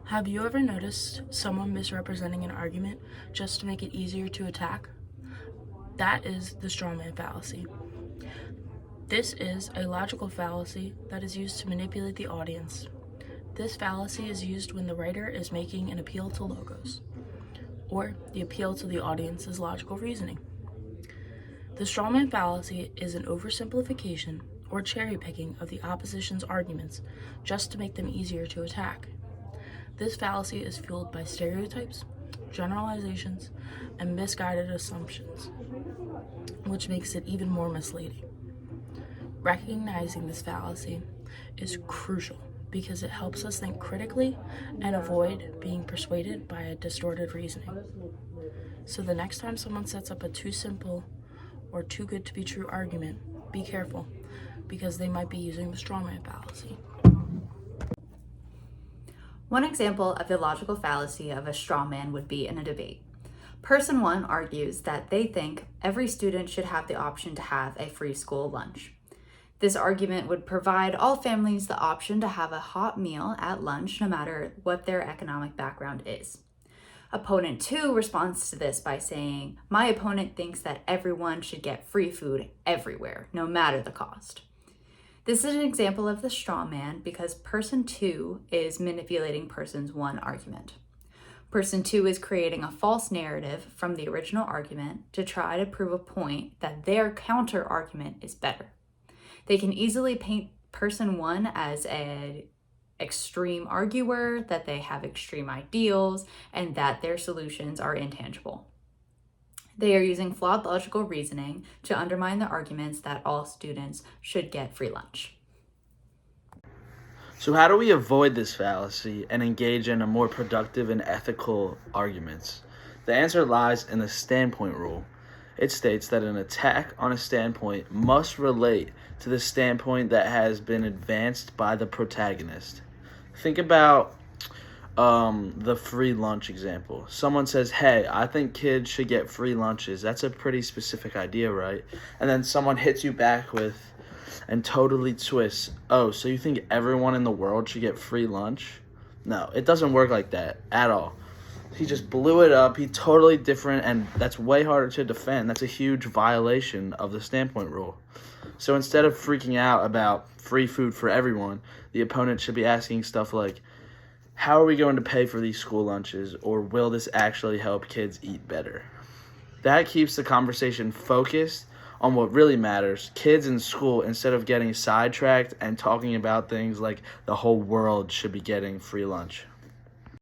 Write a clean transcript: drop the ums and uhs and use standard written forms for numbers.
Have you ever noticed someone misrepresenting an argument just to make it easier to attack? That is the strawman fallacy. This is a logical fallacy that is used to manipulate the audience. This fallacy is used when the writer is making an appeal to logos, or the appeal to the audience's logical reasoning. The strawman fallacy is an oversimplification or cherry picking of the opposition's arguments just to make them easier to attack. This fallacy is fueled by stereotypes, generalizations, and misguided assumptions, which makes it even more misleading. Recognizing this fallacy is crucial because it helps us think critically and avoid being persuaded by a distorted reasoning. So the next time someone sets up a too simple or too good to be true argument, be careful because they might be using the strawman fallacy. One example of the logical fallacy of a straw man would be in a debate. Person one argues that they think every student should have the option to have a free school lunch. This argument would provide all families the option to have a hot meal at lunch no matter what their economic background is. Opponent two responds to this by saying, "My opponent thinks that everyone should get free food everywhere, no matter the cost." This is an example of the straw man because person two is manipulating person's one argument. Person two is creating a false narrative from the original argument to try to prove a point that their counter argument is better. They can easily paint person one as an extreme arguer, that they have extreme ideals, and that their solutions are intangible. They are using flawed logical reasoning to undermine the arguments that all students should get free lunch. So how do we avoid this fallacy and engage in a more productive and ethical arguments? The answer lies in the standpoint rule. It states that an attack on a standpoint must relate to the standpoint that has been advanced by the protagonist. Think about the free lunch example. Someone says, "Hey, I think kids should get free lunches." That's a pretty specific idea, right? And then someone hits you back with and totally twists, "Oh, so you think everyone in the world should get free lunch?" No, it doesn't work like that at all. He just blew it up. He totally different, and that's way harder to defend. That's a huge violation of the standpoint rule. So instead of freaking out about free food for everyone, the opponent should be asking stuff like, how are we going to pay for these school lunches, or will this actually help kids eat better? That keeps the conversation focused on what really matters, kids in school, instead of getting sidetracked and talking about things like the whole world should be getting free lunch.